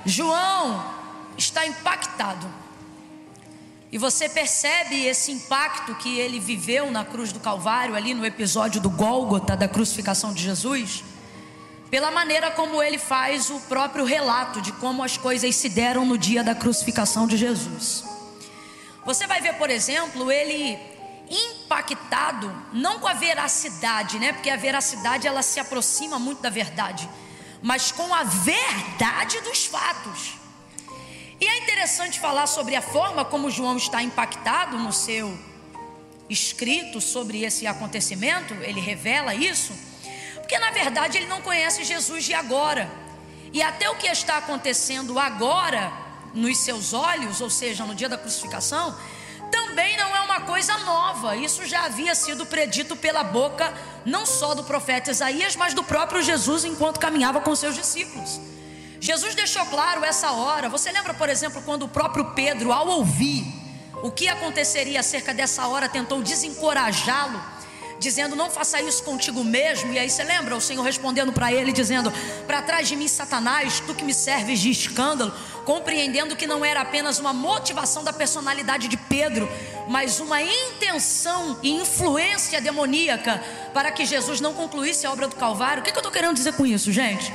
João está impactado. E você percebe esse impacto que ele viveu na cruz do Calvário, ali no episódio do Gólgota, da crucificação de Jesus, pela maneira como ele faz o próprio relato de como as coisas se deram no dia da crucificação de Jesus. Você vai ver, por exemplo, ele impactado, não com a veracidade, porque a veracidade ela se aproxima muito da verdade, mas com a verdade dos fatos. E é interessante falar sobre a forma como João está impactado no seu escrito sobre esse acontecimento. Ele revela isso, porque na verdade ele não conhece Jesus de agora. E até o que está acontecendo agora nos seus olhos, ou seja, no dia da crucificação, também não é uma coisa nova. Isso já havia sido predito pela boca, não só do profeta Isaías, mas do próprio Jesus enquanto caminhava com seus discípulos. Jesus deixou claro essa hora. Você lembra, por exemplo, quando o próprio Pedro, ao ouvir o que aconteceria acerca dessa hora, tentou desencorajá-lo, dizendo: não faça isso contigo mesmo. E aí você lembra o Senhor respondendo para ele, dizendo: para trás de mim, Satanás, tu que me serves de escândalo, compreendendo que não era apenas uma motivação da personalidade de Pedro, mas uma intenção e influência demoníaca para que Jesus não concluísse a obra do Calvário. O que eu estou querendo dizer com isso, gente?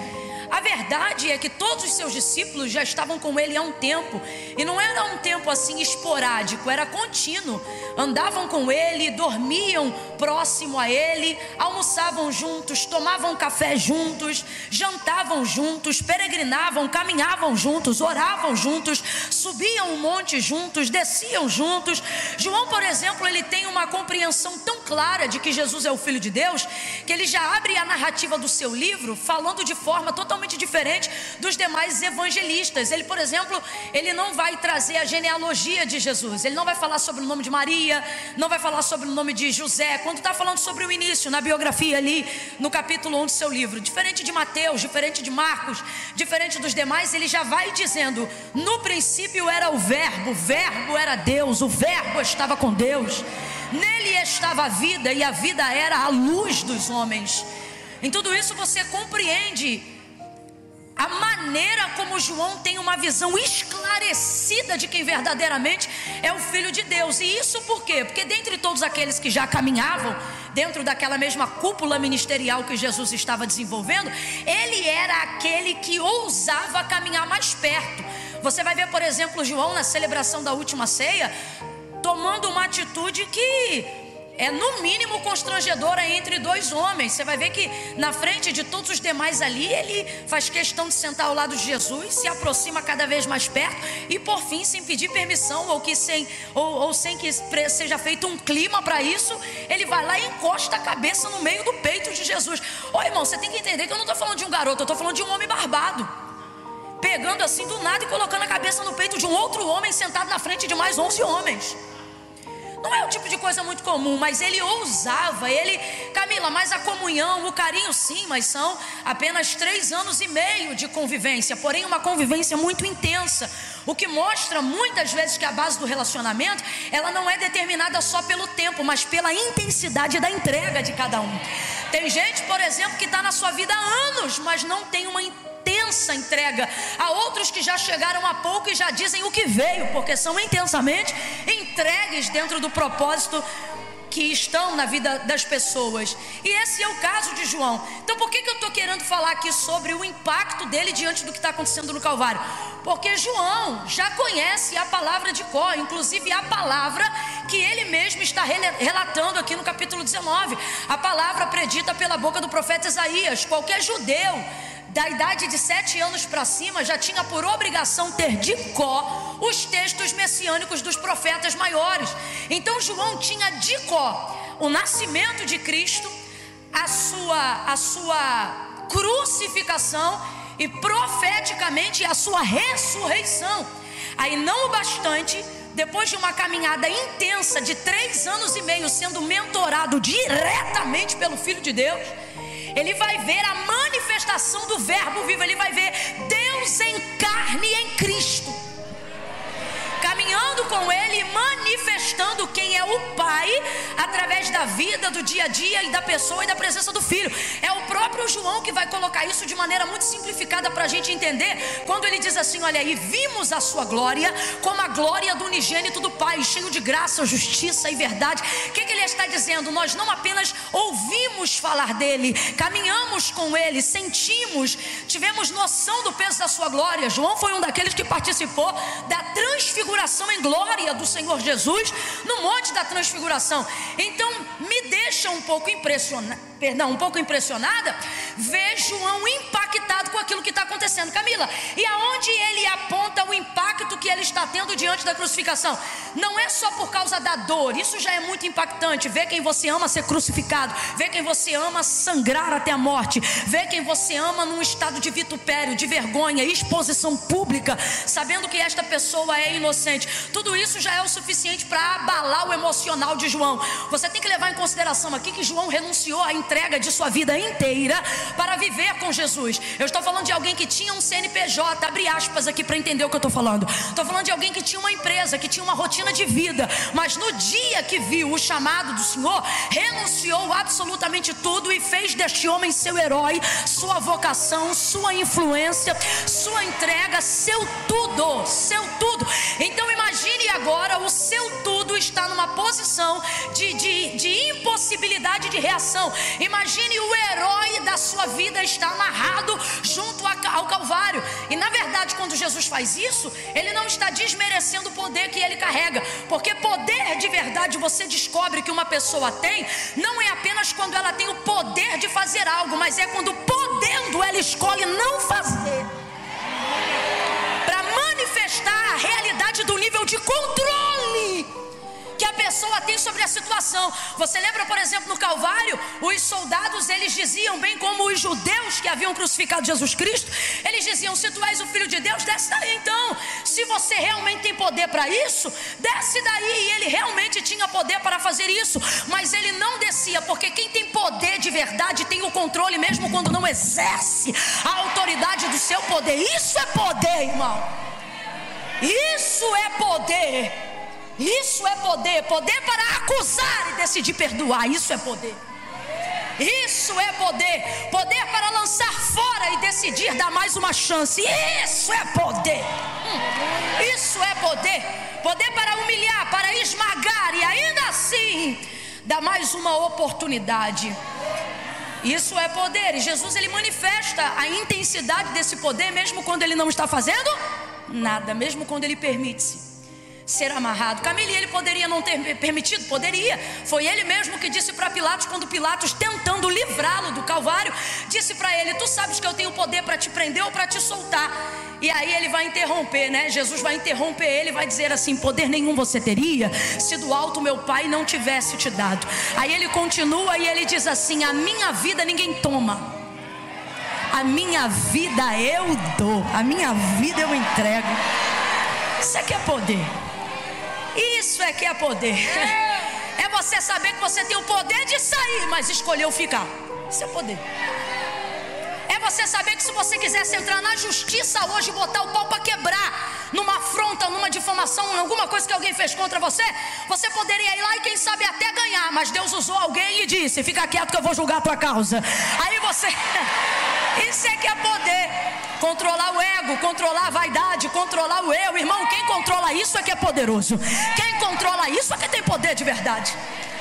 A verdade é que todos os seus discípulos já estavam com ele há um tempo. E não era um tempo assim esporádico, era contínuo. Andavam com ele, dormiam próximo a ele, almoçavam juntos, tomavam café juntos, jantavam juntos, peregrinavam, caminhavam juntos, oravam juntos, subiam um monte juntos, desciam juntos. João, por exemplo, ele tem uma compreensão tão clara de que Jesus é o Filho de Deus, que ele já abre a narrativa do seu livro falando de forma totalmente diferente dos demais evangelistas. Ele, por exemplo, ele não vai trazer a genealogia de Jesus, ele não vai falar sobre o nome de Maria, não vai falar sobre o nome de José, quando está falando sobre o início, na biografia ali, no capítulo 1 do seu livro. Diferente de Mateus, diferente de Marcos, diferente dos demais, ele já vai dizendo: no princípio era o verbo era Deus, o verbo estava com Deus, nele estava a vida e a vida era a luz dos homens. Em tudo isso você compreende a maneira como João tem uma visão esclarecida de quem verdadeiramente é o Filho de Deus. E isso por quê? Porque dentre todos aqueles que já caminhavam dentro daquela mesma cúpula ministerial que Jesus estava desenvolvendo, ele era aquele que ousava caminhar mais perto. Você vai ver, por exemplo, João na celebração da última ceia, tomando uma atitude que é no mínimo constrangedora entre dois homens. Você vai ver que na frente de todos os demais ali, ele faz questão de sentar ao lado de Jesus, se aproxima cada vez mais perto e por fim, sem pedir permissão ou sem que seja feito um clima para isso, ele vai lá e encosta a cabeça no meio do peito de Jesus. Ô irmão, você tem que entender que eu não estou falando de um garoto, eu estou falando de um homem barbado, pegando assim do nada e colocando a cabeça no peito de um outro homem sentado na frente de mais 11 homens. Não é o tipo de coisa muito comum, mas ele ousava. Camila, mas a comunhão, o carinho sim, mas são apenas 3 anos e meio de convivência, porém uma convivência muito intensa, o que mostra muitas vezes que a base do relacionamento, ela não é determinada só pelo tempo, mas pela intensidade da entrega de cada um. Tem gente, por exemplo, que está na sua vida há anos, mas não tem uma intensa entrega. Há outros que já chegaram há pouco e já dizem o que veio, porque são intensamente entregues dentro do propósito que estão na vida das pessoas. E esse é o caso de João. Então por que eu estou querendo falar aqui sobre o impacto dele diante do que está acontecendo no Calvário? Porque João já conhece a palavra de cor, inclusive a palavra que ele mesmo está relatando aqui no capítulo 19, a palavra predita pela boca do profeta Isaías. Qualquer judeu da idade de 7 anos para cima já tinha por obrigação ter de cor os textos messiânicos dos profetas maiores. Então João tinha de cor o nascimento de Cristo, a sua crucificação e profeticamente a sua ressurreição. Aí não o bastante, depois de uma caminhada intensa de 3 anos e meio sendo mentorado diretamente pelo Filho de Deus, ele vai ver a manifestação do verbo vivo, ele vai ver Deus em carne em Cristo, caminhando com ele e manifestando mostrando quem é o Pai através da vida, do dia a dia e da pessoa e da presença do Filho. É o próprio João que vai colocar isso de maneira muito simplificada para a gente entender, quando ele diz assim: olha aí, vimos a sua glória como a glória do unigênito do Pai, cheio de graça, justiça e verdade. O que ele está dizendo? Nós não apenas ouvimos falar dele, caminhamos com ele, sentimos, tivemos noção do peso da sua glória. João foi um daqueles que participou da transfiguração em glória do Senhor Jesus no Monte da Transfiguração. Então me deixa um pouco impressionada ver João impactado com aquilo que está acontecendo. Camila, e aonde ele aponta o impacto que ele está tendo diante da crucificação? Não é só por causa da dor, isso já é muito impactante. Ver quem você ama ser crucificado, ver quem você ama sangrar até a morte, ver quem você ama num estado de vitupério, de vergonha, exposição pública, sabendo que esta pessoa é inocente. Tudo isso já é o suficiente para abalar o emocional de João. Você tem que levar em consideração aqui que João renunciou à entrega de sua vida inteira para viver com Jesus. Eu estou falando de alguém que tinha um CNPJ, abre aspas aqui para entender o que eu estou falando. Estou falando de alguém que tinha uma empresa, que tinha uma rotina de vida, mas no dia que viu o chamado do Senhor, renunciou absolutamente tudo e fez deste homem seu herói, sua vocação, sua influência, sua entrega, seu tudo, seu tudo. Então imagine agora o seu tudo está numa posição de impossibilidade de reação. Imagine o herói da sua vida está amarrado junto ao Calvário. E na verdade, quando Jesus faz isso, ele não está desmerecendo o poder que ele carrega, porque poder de verdade você descobre que uma pessoa tem, não é apenas quando ela tem o poder de fazer algo, mas é quando podendo ela escolhe não fazer, para manifestar a realidade do nível de controle que a pessoa tem sobre a situação. Você lembra, por exemplo, no Calvário, os soldados, eles diziam, bem como os judeus que haviam crucificado Jesus Cristo, eles diziam: se tu és o Filho de Deus, desce daí então. Se você realmente tem poder para isso, desce daí. E ele realmente tinha poder para fazer isso, mas ele não descia, porque quem tem poder de verdade tem o controle mesmo quando não exerce a autoridade do seu poder. Isso é poder, irmão. Isso é poder. Isso é poder. Poder para acusar e decidir perdoar. Isso é poder. Isso é poder. Poder para lançar fora e decidir dar mais uma chance. Isso é poder. Isso é poder. Poder para humilhar, para esmagar e ainda assim dar mais uma oportunidade. Isso é poder. E Jesus, ele manifesta a intensidade desse poder mesmo quando ele não está fazendo nada, mesmo quando ele permite-se ser amarrado. Camille, ele poderia não ter permitido? Poderia. Foi ele mesmo que disse para Pilatos, quando Pilatos, tentando livrá-lo do Calvário, disse para ele: tu sabes que eu tenho poder para te prender ou para te soltar. E aí ele vai interromper, né? Jesus vai interromper ele, vai dizer assim: poder nenhum você teria se do alto meu Pai não tivesse te dado. Aí ele continua e ele diz assim: a minha vida ninguém toma, a minha vida eu dou, a minha vida eu entrego. Isso é que é poder. Isso é que é poder. É você saber que você tem o poder de sair, mas escolheu ficar. Isso é poder. É você saber que se você quisesse entrar na justiça hoje, botar o pau para quebrar, numa afronta, numa difamação, em alguma coisa que alguém fez contra você, você poderia ir lá e quem sabe até ganhar, mas Deus usou alguém e disse: fica quieto que eu vou julgar a tua causa. Aí você... Isso é que é poder. Controlar o ego, controlar a vaidade, controlar o eu. Irmão, quem controla isso é que é poderoso. Quem controla isso é que tem poder de verdade,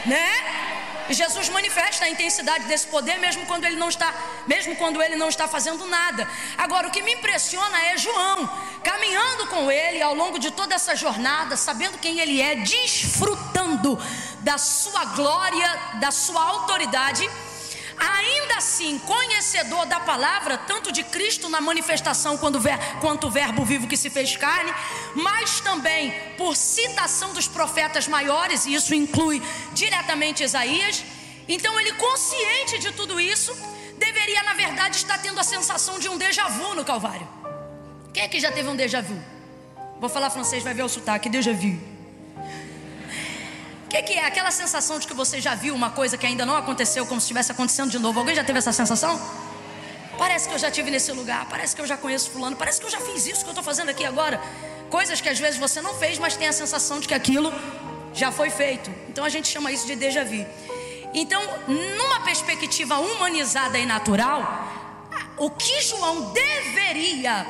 né? E Jesus manifesta a intensidade desse poder mesmo quando ele não está fazendo nada. Agora, o que me impressiona é João caminhando com ele ao longo de toda essa jornada, sabendo quem ele é, desfrutando da sua glória, da sua autoridade, ainda assim conhecedor da palavra, tanto de Cristo na manifestação quanto o verbo vivo que se fez carne, mas também por citação dos profetas maiores, e isso inclui diretamente Isaías. Então ele, consciente de tudo isso, deveria na verdade estar tendo a sensação de um déjà vu no Calvário. Quem aqui já teve um déjà vu? Vou falar francês, vai ver o sotaque. Déjà vu. O que é aquela sensação de que você já viu uma coisa que ainda não aconteceu, como se estivesse acontecendo de novo? Alguém já teve essa sensação? Parece que eu já estive nesse lugar, parece que eu já conheço fulano, parece que eu já fiz isso que eu estou fazendo aqui agora. Coisas que às vezes você não fez, mas tem a sensação de que aquilo já foi feito. Então a gente chama isso de déjà vu. Então, numa perspectiva humanizada e natural, o que João deveria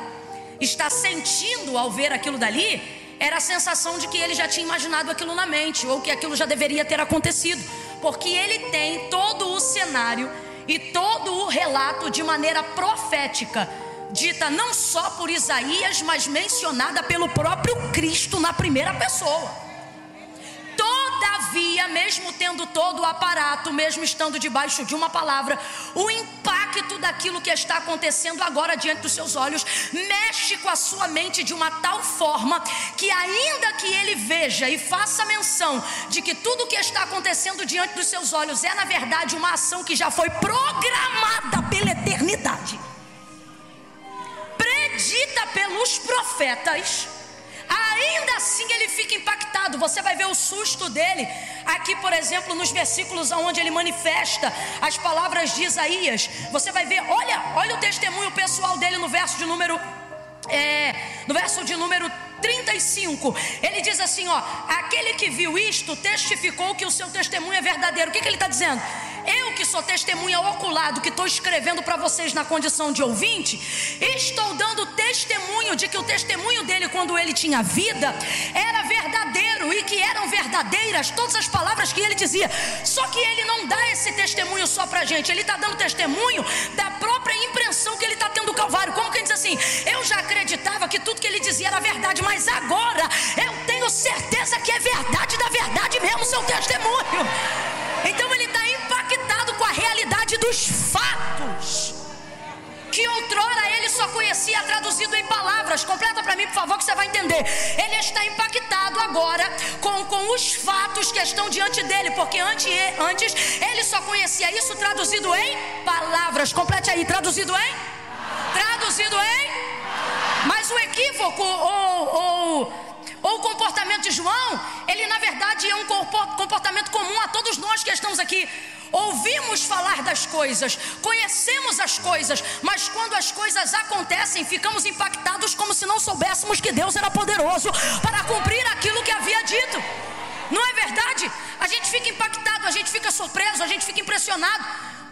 estar sentindo ao ver aquilo dali era a sensação de que ele já tinha imaginado aquilo na mente, ou que aquilo já deveria ter acontecido, porque ele tem todo o cenário e todo o relato de maneira profética, dita não só por Isaías, mas mencionada pelo próprio Cristo na primeira pessoa. Todavia, mesmo tendo todo o aparato, mesmo estando debaixo de uma palavra, o impacto daquilo que está acontecendo agora diante dos seus olhos mexe com a sua mente de uma tal forma que, ainda que ele veja e faça menção de que tudo que está acontecendo diante dos seus olhos é na verdade uma ação que já foi programada pela eternidade, predita pelos profetas, ainda assim ele fica impactado. Você vai ver o susto dele aqui, por exemplo, nos versículos onde ele manifesta as palavras de Isaías. Você vai ver, olha o testemunho pessoal dele no verso de número 35. Ele diz assim, aquele que viu isto testificou que o seu testemunho é verdadeiro. O que ele está dizendo? Eu, que sou testemunha ocular do que estou escrevendo para vocês na condição de ouvinte, estou dando testemunho de que o testemunho dele, quando ele tinha vida, era verdadeiro, e que eram verdadeiras todas as palavras que ele dizia. Só que ele não dá esse testemunho só para a gente, ele está dando testemunho da própria impressão que ele está tendo do Calvário. Como que ele diz assim? Eu já acreditava que tudo que ele dizia era verdade, mas agora eu tenho certeza que é verdade da verdade mesmo, seu testemunho. Então ele está impactado com a realidade dos fatos, que outrora ele só conhecia traduzido em palavras. Completa para mim, por favor, que você vai entender. Ele está impactado agora com os fatos que estão diante dele, porque antes ele só conhecia isso traduzido em palavras. Complete aí, traduzido em? Mas o equívoco ou o comportamento de João, ele na verdade é um comportamento comum a todos nós que estamos aqui. Ouvimos falar das coisas, conhecemos as coisas, mas quando as coisas acontecem, ficamos impactados como se não soubéssemos que Deus era poderoso para cumprir aquilo que havia dito. Não é verdade? A gente fica impactado, a gente fica surpreso, a gente fica impressionado.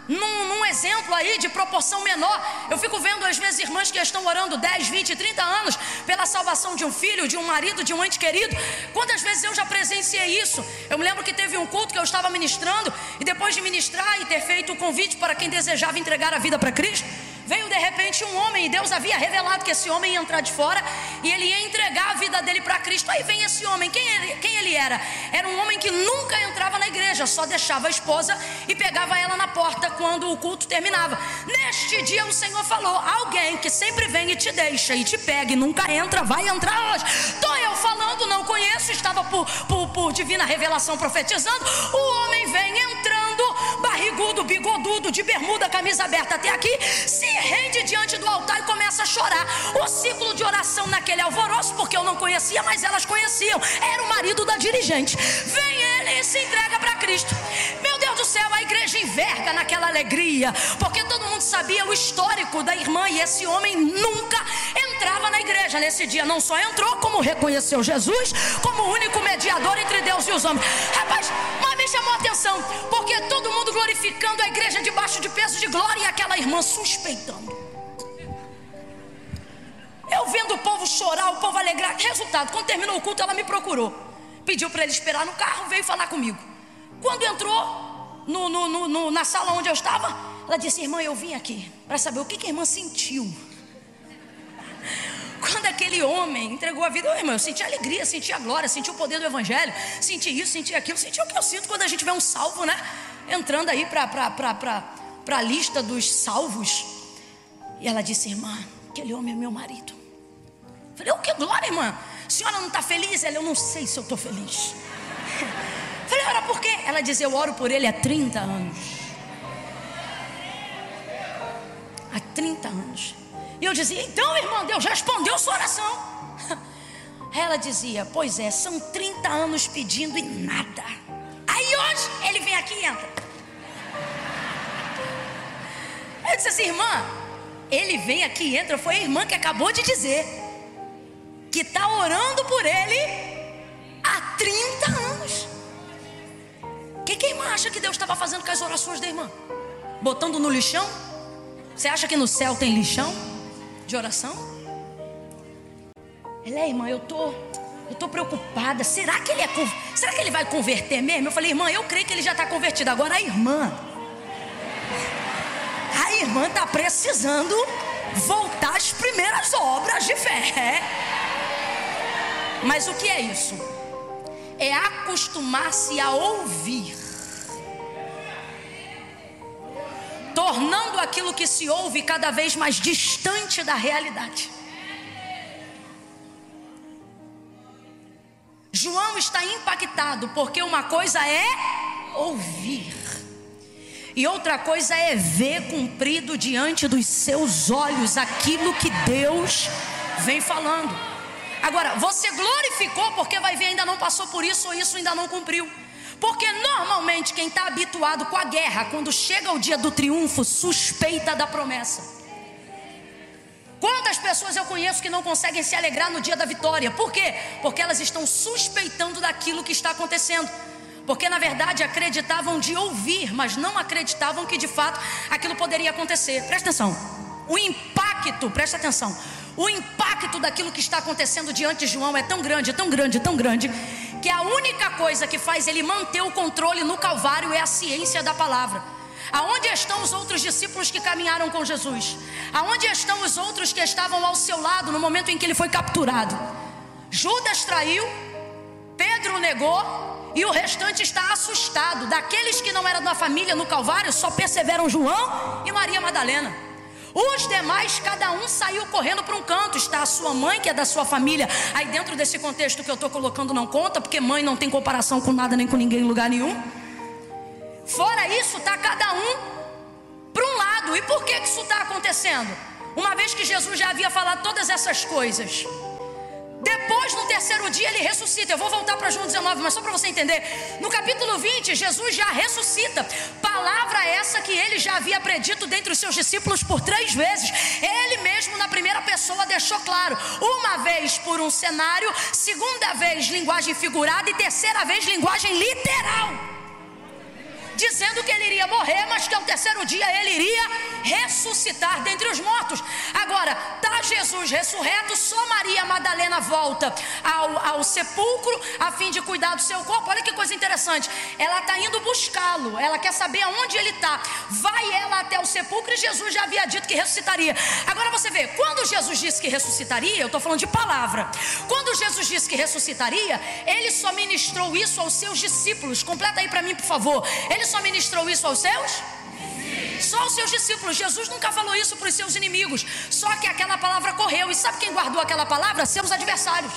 Num exemplo aí de proporção menor, eu fico vendo às vezes irmãs que estão orando 10, 20, 30 anos pela salvação de um filho, de um marido, de um ente querido. Quantas vezes eu já presenciei isso? Eu me lembro que teve um culto que eu estava ministrando, e depois de ministrar e ter feito o convite para quem desejava entregar a vida para Cristo, veio de repente um homem, e Deus havia revelado que esse homem ia entrar de fora e ele ia entregar a vida dele para Cristo. Aí vem esse homem, quem ele era? Era um homem que nunca entrava na igreja, só deixava a esposa e pegava ela na porta quando o culto terminava. Neste dia o Senhor falou: alguém que sempre vem e te deixa e te pega e nunca entra, vai entrar hoje. Estou eu falando, não conheço, estava por divina revelação profetizando. O homem vem entrando, barrigudo, bigodudo, de bermuda, camisa aberta até aqui, se rende diante do altar e começa a chorar. O ciclo de oração naquele alvoroço, porque eu não conhecia, mas elas conheciam, era o marido da dirigente. Vem ele e se entrega para Cristo. Meu Deus do céu, a igreja enverga naquela alegria, porque todo mundo sabia o histórico da irmã, e esse homem nunca entrava na igreja. Nesse dia não só entrou, como reconheceu Jesus como o único mediador entre Deus e os homens. Rapaz, mas me chamou a atenção, porque todo mundo glorificando a igreja debaixo de peso de glória, e aquela irmã suspeitando. Eu vendo o povo chorar, o povo alegrar. Resultado, quando terminou o culto, ela me procurou, pediu para ele esperar no carro, veio falar comigo. Quando entrou na sala onde eu estava, ela disse: irmã, eu vim aqui para saber o que a irmã sentiu quando aquele homem entregou a vida. Irmã, eu senti a alegria, senti a glória, senti o poder do evangelho, senti isso, senti aquilo, senti o que eu sinto quando a gente vê um salvo, né, entrando aí para a lista dos salvos. E ela disse: irmã, aquele homem é meu marido. Eu falei: o que glória, irmã? A senhora não está feliz? Ela: eu não sei se eu estou feliz. Eu falei: ora, por quê? Ela diz: eu oro por ele há 30 anos. Há 30 anos. E eu dizia: então, irmã, Deus já respondeu sua oração. Ela dizia: pois é, são 30 anos pedindo e nada. Aí hoje ele vem aqui e entra. Eu disse assim: irmã, ele vem aqui e entra. Foi a irmã que acabou de dizer que está orando por ele há 30 anos. que a irmã acha que Deus estava fazendo com as orações da irmã? Botando no lixão? Você acha que no céu tem lixão de oração? Ela é, irmã, eu tô preocupada. Será que ele vai converter mesmo? Eu falei, irmã, eu creio que ele já está convertido. Agora a irmã está precisando voltar às primeiras obras de fé. Mas o que é isso? É acostumar-se a ouvir, tornando aquilo que se ouve cada vez mais distante da realidade. João está impactado porque uma coisa é ouvir e outra coisa é ver cumprido diante dos seus olhos aquilo que Deus vem falando. Agora, você glorificou porque vai ver, ainda não passou por isso ou isso ainda não cumpriu. Porque normalmente quem está habituado com a guerra, quando chega o dia do triunfo, suspeita da promessa. Quantas pessoas eu conheço que não conseguem se alegrar no dia da vitória? Por quê? Porque elas estão suspeitando daquilo que está acontecendo. Porque na verdade acreditavam de ouvir, mas não acreditavam que de fato aquilo poderia acontecer. Presta atenção. O impacto, presta atenção. O impacto daquilo que está acontecendo diante de João é tão grande, tão grande, tão grande, que a única coisa que faz ele manter o controle no Calvário é a ciência da palavra. Aonde estão os outros discípulos que caminharam com Jesus? Aonde estão os outros que estavam ao seu lado no momento em que ele foi capturado? Judas traiu, Pedro negou e o restante está assustado. Daqueles que não eram da família no Calvário, só perseveram João e Maria Madalena. Os demais, cada um saiu correndo para um canto. Está a sua mãe, que é da sua família. Aí dentro desse contexto que eu estou colocando não conta, porque mãe não tem comparação com nada nem com ninguém em lugar nenhum. Fora isso, está cada um para um lado. E por que isso está acontecendo? Uma vez que Jesus já havia falado todas essas coisas, depois no terceiro dia ele ressuscita. Eu vou voltar para João 19, mas só para você entender. No capítulo 20, Jesus já ressuscita. Palavra essa que ele já havia predito dentre os seus discípulos por 3 vezes. Ele mesmo na primeira pessoa deixou claro. Uma vez por um cenário, segunda vez linguagem figurada e terceira vez linguagem literal, dizendo que ele iria morrer, mas que ao terceiro dia ele iria ressuscitar dentre os mortos. Agora, está Jesus ressurreto, só Maria Madalena volta ao sepulcro a fim de cuidar do seu corpo. Olha que coisa interessante, ela está indo buscá-lo, ela quer saber aonde ele está. Vai ela até o sepulcro e Jesus já havia dito que ressuscitaria. Agora você vê, quando Jesus disse que ressuscitaria, eu estou falando de palavra. Quando Jesus disse que ressuscitaria, ele só ministrou isso aos seus discípulos. Completa aí para mim, por favor. Ele só ministrou isso aos seus? Só aos seus discípulos. Jesus nunca falou isso para os seus inimigos. Só que aquela palavra correu. E sabe quem guardou aquela palavra? Seus adversários.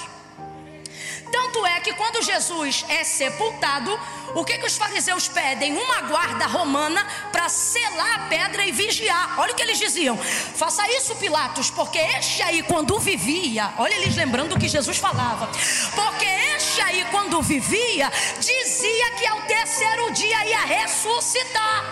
Tanto é que quando Jesus é sepultado, o que os fariseus pedem? Uma guarda romana para selar a pedra e vigiar. Olha o que eles diziam: faça isso, Pilatos, porque este aí quando vivia, olha eles lembrando o que Jesus falava, porque este aí quando vivia dizia que ao terceiro dia ia ressuscitar.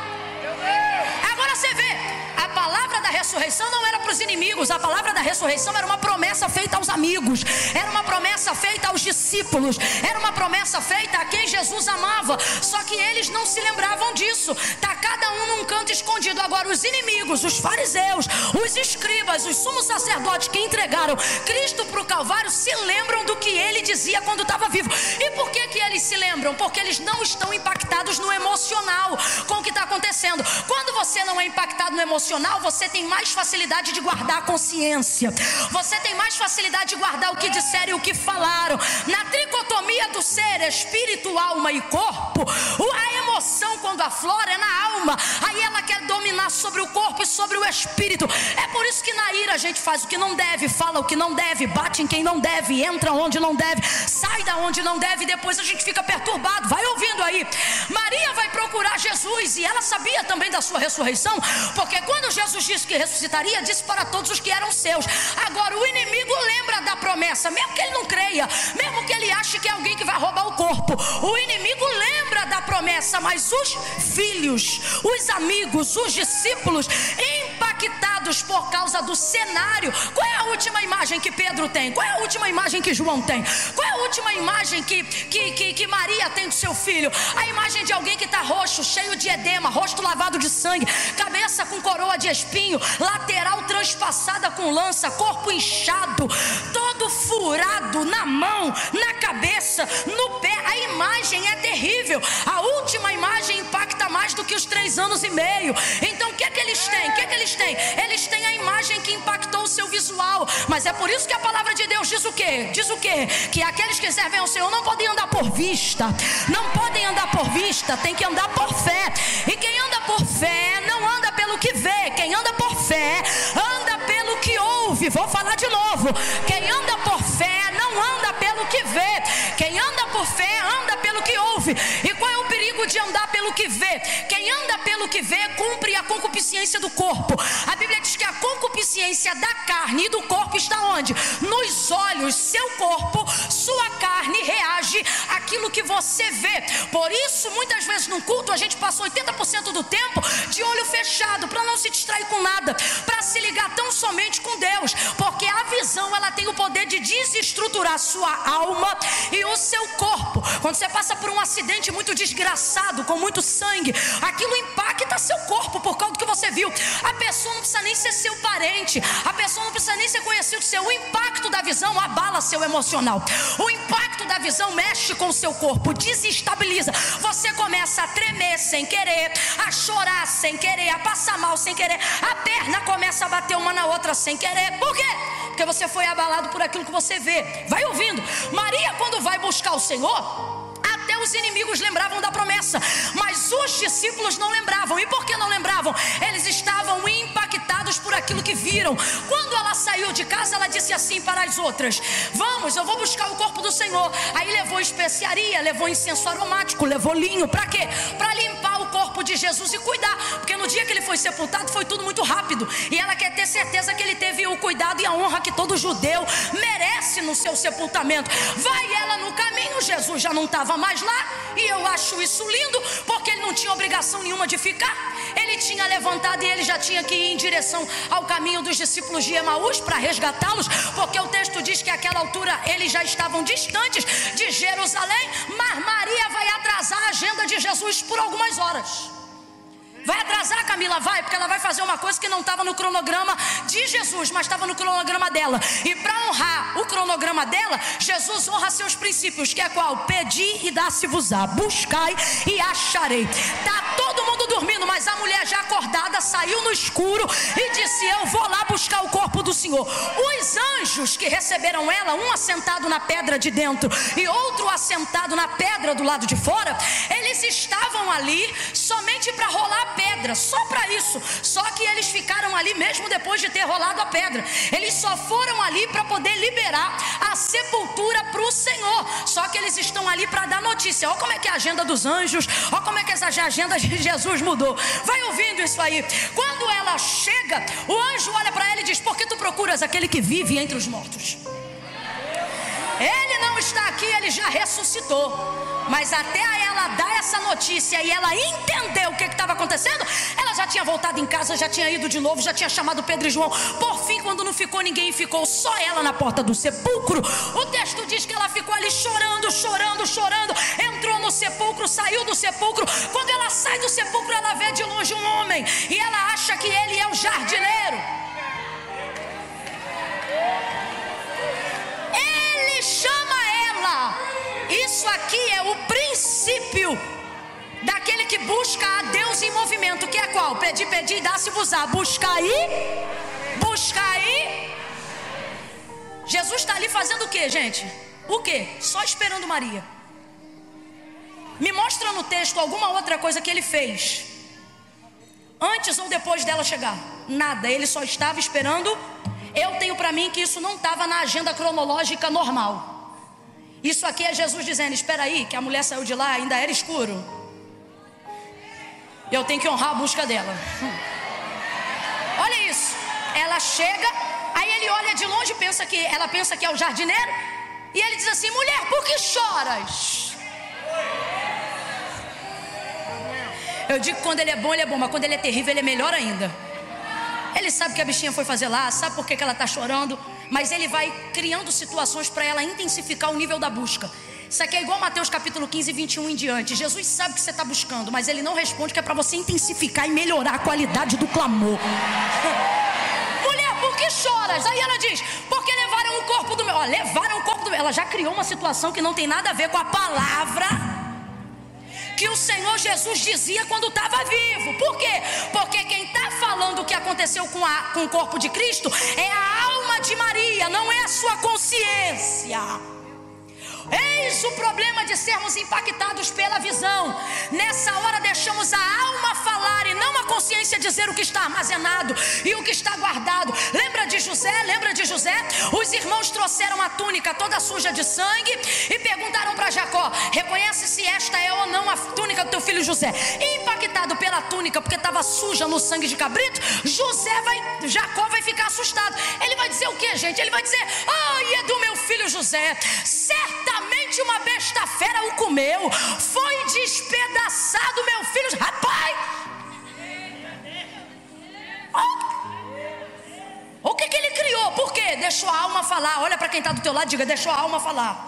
Agora você vê, a palavra da ressurreição não era para os inimigos. A palavra da ressurreição era uma promessa feita aos amigos, era uma promessa feita aos discípulos, era uma promessa feita a quem Jesus amava. Só que eles não se lembravam disso. Está cada um num canto escondido. Agora os inimigos, os fariseus, os escribas, os sumos sacerdotes que entregaram Cristo para o Calvário se lembram do que ele dizia quando estava vivo. E por que eles se lembram? Porque eles não estão impactados no emocional com o que está acontecendo. Quando você não é impactado no emocional, você tem mais facilidade de guardar a consciência. Você tem mais facilidade de guardar o que disseram e o que falaram. Na tricotomia do ser, espírito, alma e corpo, a emoção quando aflora é na alma. Aí ela quer dominar sobre o corpo e sobre o espírito. É por isso que na ira a gente faz o que não deve, fala o que não deve, bate em quem não deve, entra onde não deve, sai da onde não deve, e depois a gente fica perturbado. Vai ouvindo aí. Maria vai procurar Jesus e ela sabia também da sua ressurreição, porque quando Jesus disse que ressuscitaria, disse para todos os que eram seus. Agora o inimigo lembra da promessa, mesmo que ele não creia, mesmo que ele ache que é alguém que vai roubar o corpo. O inimigo lembra da promessa, mas os filhos, os amigos, os discípulos, impactados impactados por causa do cenário. Qual é a última imagem que Pedro tem? Qual é a última imagem que João tem? Qual é a última imagem que Maria tem do seu filho? A imagem de alguém que está roxo, cheio de edema, rosto lavado de sangue, cabeça com coroa de espinho, lateral transpassada com lança, corpo inchado, todo furado na mão, na cabeça, no pé. A imagem é terrível. A última imagem impacta mais do que os 3 anos e meio. Então o que é que eles têm? Eles têm a imagem que impactou o seu visual. Mas é por isso que a palavra de Deus diz o quê? Que aqueles que servem ao Senhor não podem andar por vista. Não podem andar por vista, tem que andar por fé. E quem anda por fé não anda pelo que vê. Quem anda por fé anda pelo que ouve. Vou falar de novo. Quem anda por fé não anda pelo que vê. Quem anda por fé anda pelo que ouve. E qual é o perigo de andar pelo que vê? Quem anda pelo que vê cumpre a concupiscência do corpo. A Bíblia diz que a concupiscência da carne e do corpo está onde? Nos olhos. Seu corpo, sua carne reage àquilo que você vê. Por isso, muitas vezes no culto a gente passa 80% do tempo de olho fechado, para não se distrair com nada, para se ligar tão somente com Deus, porque a visão ela tem o poder de desestruturar a sua alma e o seu corpo. Quando você passa por um acidente muito desgraçado, com muito sangue, aquilo impacta seu corpo por causa do que você viu. A pessoa não precisa nem ser seu parente, a pessoa não precisa nem ser conhecido seu. O impacto da visão abala seu emocional. O impacto da visão mexe com o seu corpo, desestabiliza. Você começa a tremer sem querer, a chorar sem querer, a passar mal sem querer. A perna começa a bater uma na outra sem querer. Por quê? Porque você foi abalado por aquilo que você vê. Vai ouvindo. Maria, quando vai buscar o Senhor, até os inimigos lembravam da promessa, mas os discípulos não lembravam. E por que não lembravam? Eles estavam impactados por aquilo que viram. Quando ela saiu de casa, ela disse assim para as outras: vamos, eu vou buscar o corpo do Senhor. Aí levou especiaria, levou incenso aromático, levou linho. Para quê? Para limpar o corpo de Jesus e cuidar, porque no dia que ele foi sepultado foi tudo muito rápido, e ela quer ter certeza que ele teve o cuidado e a honra que todo judeu merece no seu sepultamento. Vai ela no caminho, Jesus já não estava mais lá, e eu acho isso lindo, porque ele não tinha obrigação nenhuma de ficar. Ele tinha levantado e ele já tinha que ir em direção ao caminho dos discípulos de Emaús para resgatá-los, porque o texto diz que àquela altura eles já estavam distantes de Jerusalém. Mas Maria vai atrasar a agenda de Jesus por algumas horas. Vai atrasar, Camila? Vai, porque ela vai fazer uma coisa que não estava no cronograma de Jesus, mas estava no cronograma dela. E para honrar o cronograma dela, Jesus honra seus princípios, que é qual? Pedi e dá-se-vos-á, buscai e acharei. Está todo mundo dormindo, mas a mulher já acordada saiu no escuro e disse: eu vou lá buscar o corpo do Senhor. Os anjos que receberam ela, um assentado na pedra de dentro e outro assentado na pedra do lado de fora, eles estavam ali somente para rolar a pedra, só para isso. Só que eles ficaram ali mesmo depois de ter rolado a pedra. Eles só foram ali para poder liberar a sepultura para o Senhor. Só que eles estão ali para dar notícia. Olha como é que é a agenda dos anjos, olha como é que essa agenda de Jesus mudou. Vai ouvindo isso aí. Quando ela chega, o anjo olha para ela e diz: por que tu procuras aquele que vive entre os mortos? Ele não está aqui, ele já ressuscitou. Mas até ela dar essa notícia e ela entender o que estava acontecendo, ela já tinha voltado em casa, já tinha ido de novo, já tinha chamado Pedro e João. Por fim, quando não ficou ninguém, ficou só ela na porta do sepulcro, o texto diz que ela ficou ali chorando, entrou no sepulcro, saiu do sepulcro. Quando ela sai do sepulcro, ela vê de longe um homem e ela acha que ele é o jardineiro. Ele chama ela. Isso aqui é o princípio daquele que busca a Deus em movimento, que é qual? Pedi e dá-se-vos-á. Buscar aí. Jesus está ali fazendo o que, gente? O que? Só esperando Maria. Me mostra no texto alguma outra coisa que ele fez antes ou depois dela chegar. Nada, ele só estava esperando. Eu tenho para mim que isso não estava na agenda cronológica normal. Isso aqui é Jesus dizendo: espera aí, que a mulher saiu de lá, ainda era escuro, eu tenho que honrar a busca dela. Olha isso. Ela chega, aí ele olha de longe, ela pensa que é o jardineiro, e ele diz assim: mulher, por que choras? Eu digo que quando ele é bom, mas quando ele é terrível, ele é melhor ainda. Ele sabe que a bichinha foi fazer lá, sabe por que ela está chorando, mas ele vai criando situações para ela intensificar o nível da busca. Isso aqui é igual Mateus capítulo 15, 21 em diante. Jesus sabe que você está buscando, mas ele não responde, que é para você intensificar e melhorar a qualidade do clamor. Mulher, por que choras? Aí ela diz, porque levaram o corpo do meu. Levaram o corpo do meu. Ela já criou uma situação que não tem nada a ver com a palavra que o Senhor Jesus dizia quando estava vivo. Por quê? Porque quem está falando o que aconteceu com o corpo de Cristo é a alma de Maria, não é a sua consciência. Eis o problema de sermos impactados pela visão. Nessa hora deixamos a alma falar e não a consciência dizer o que está armazenado e o que está guardado. Lembra de José? Lembra de José? Os irmãos trouxeram a túnica toda suja de sangue e perguntaram para Jacó: reconhece se esta é ou não a túnica do teu filho José. Impactado pela túnica porque estava suja no sangue de cabrito, Jacó vai ficar assustado. Ele vai dizer o que, gente? Ele vai dizer: ai, é do meu filho José. Certamente uma besta fera o comeu, foi despedaçado meu filho. Rapaz, o que ele criou? Por quê? Deixou a alma falar. Olha para quem está do teu lado, diga: deixou a alma falar.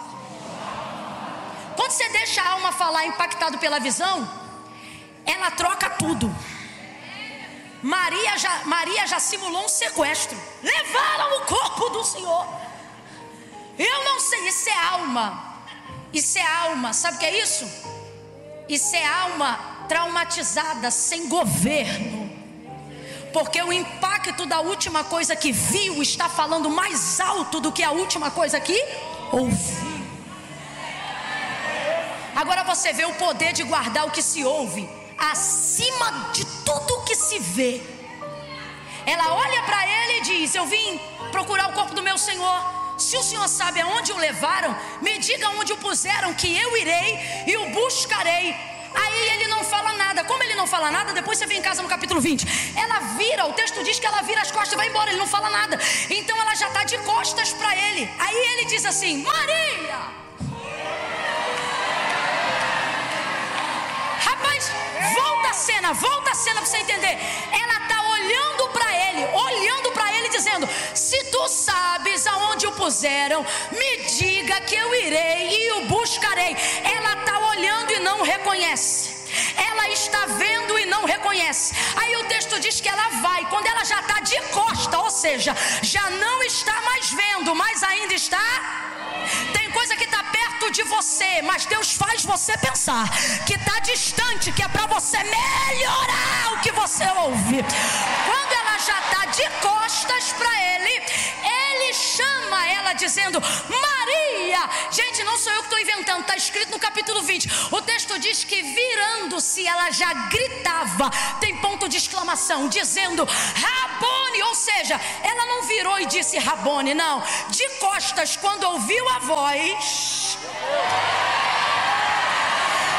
Quando você deixa a alma falar, impactado pela visão, ela troca tudo. Maria já simulou um sequestro. Levaram o corpo do Senhor. Eu não sei, isso é alma. Isso é alma, sabe o que é isso? Isso é alma traumatizada, sem governo. Porque o impacto da última coisa que viu está falando mais alto do que a última coisa que ouviu. Agora você vê o poder de guardar o que se ouve acima de tudo o que se vê. Ela olha para ele e diz: eu vim procurar o corpo do meu Senhor. Se o Senhor sabe aonde o levaram, me diga onde o puseram, que eu irei e o buscarei. Aí ele não fala nada. Como ele não fala nada, depois você vem em casa no capítulo 20. Ela vira, o texto diz que ela vira as costas e vai embora, ele não fala nada. Então ela já está de costas para ele. Aí ele diz assim: Maria. Rapaz, volta a cena para você entender. Ela está olhando para ele, dizendo: se tu sabes aonde o puseram, me diga que eu irei e o buscarei. Ela está olhando e não reconhece. Ela está vendo e não reconhece. Aí o texto diz que ela vai. Quando ela já está de costa, ou seja, já não está mais vendo, mas ainda está. Tem coisa que está perto de você, mas Deus faz você pensar que está distante, que é para você melhorar o que você ouve. Quando ela já está de costas para ele, ele chama ela dizendo: Maria. Gente, não sou eu que estou inventando, está escrito no capítulo 20. O texto diz que virando-se ela já gritava, tem ponto de exclamação, dizendo: Rabone. Ou seja, ela não virou e disse Rabone, não. De costas, quando ouviu a voz,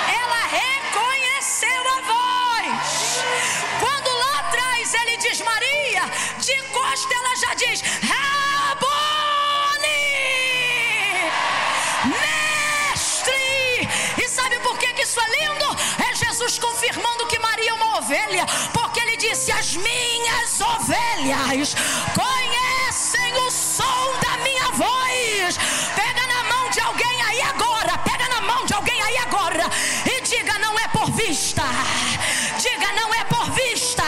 ela reconheceu a voz. Quando lá atrás ele diz Maria, de costa ela já diz Rabone, mestre. E sabe por que isso é lindo? É Jesus confirmando que Maria é uma ovelha, porque ele disse: as minhas ovelhas conhecem o som da minha voz. Pega na mão de alguém aí agora, pega na mão de alguém aí agora e diga: não é por vista. Diga: não é por vista,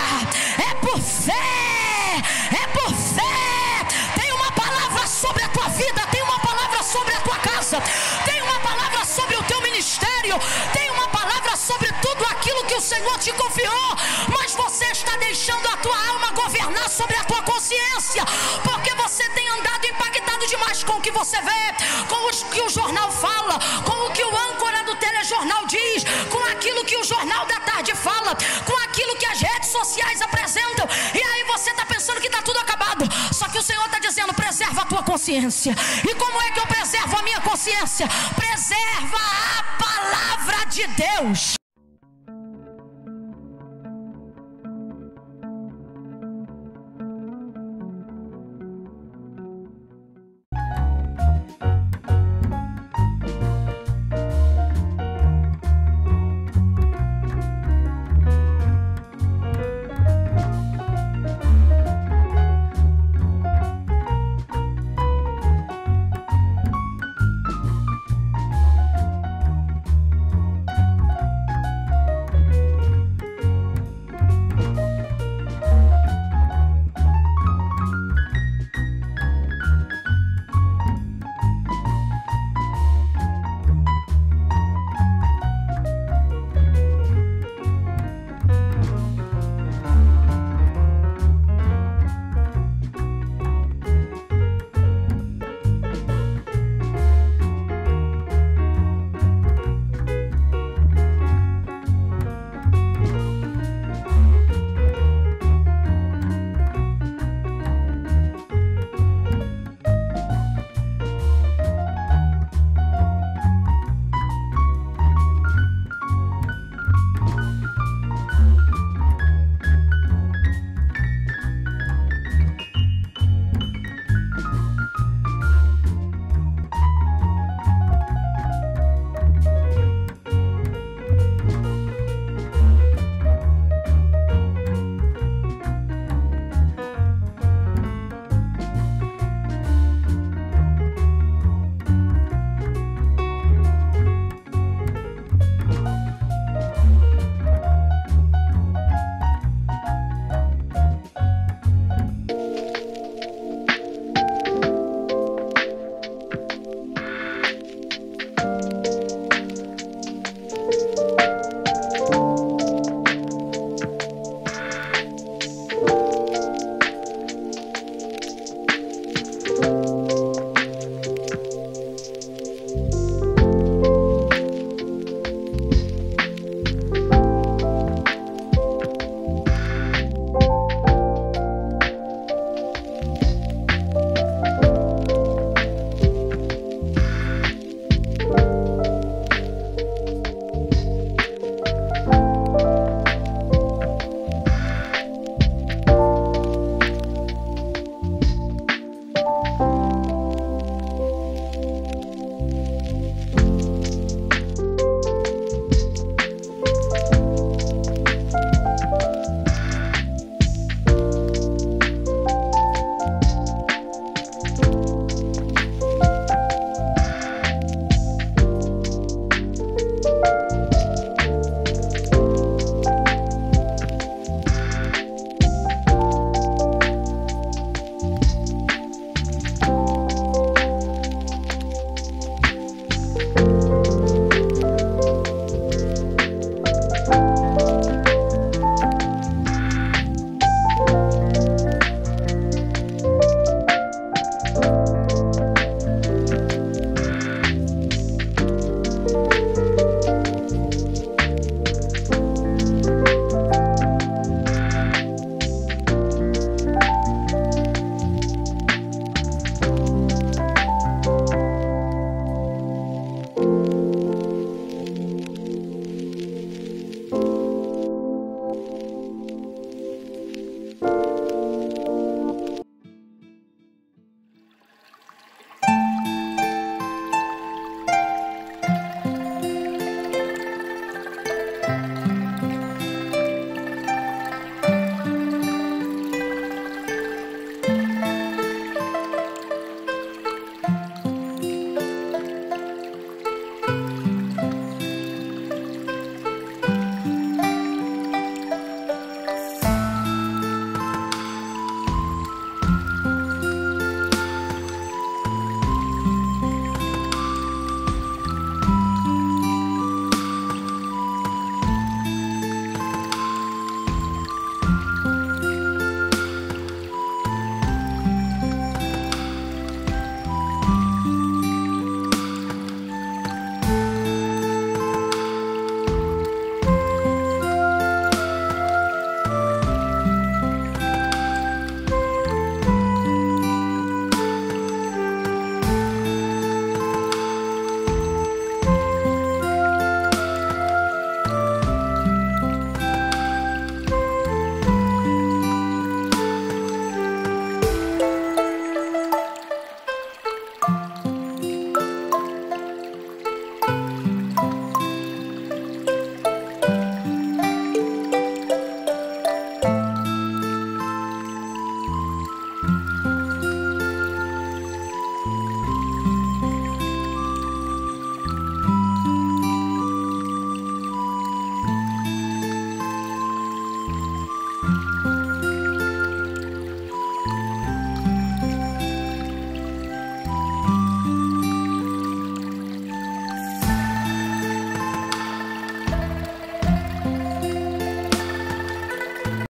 é por fé, é por fé. Tem uma palavra sobre a tua vida, tem uma palavra sobre a tua casa, tem uma palavra sobre o teu ministério, tem uma palavra sobre tudo aquilo que o Senhor te confiou, mas você está deixando a tua alma governar sobre a tua consciência, porque você tem andado impactado demais com o que você vê, com o que o jornal fala, com o que o âncora do telejornal diz, com aquilo que o jornal da tarde fala, com aquilo que as redes sociais apresentam. E aí você está pensando que está tudo acabado. Só que o Senhor está dizendo: preserva a tua consciência. E como é que eu preservo a minha consciência? Preserva a palavra de Deus.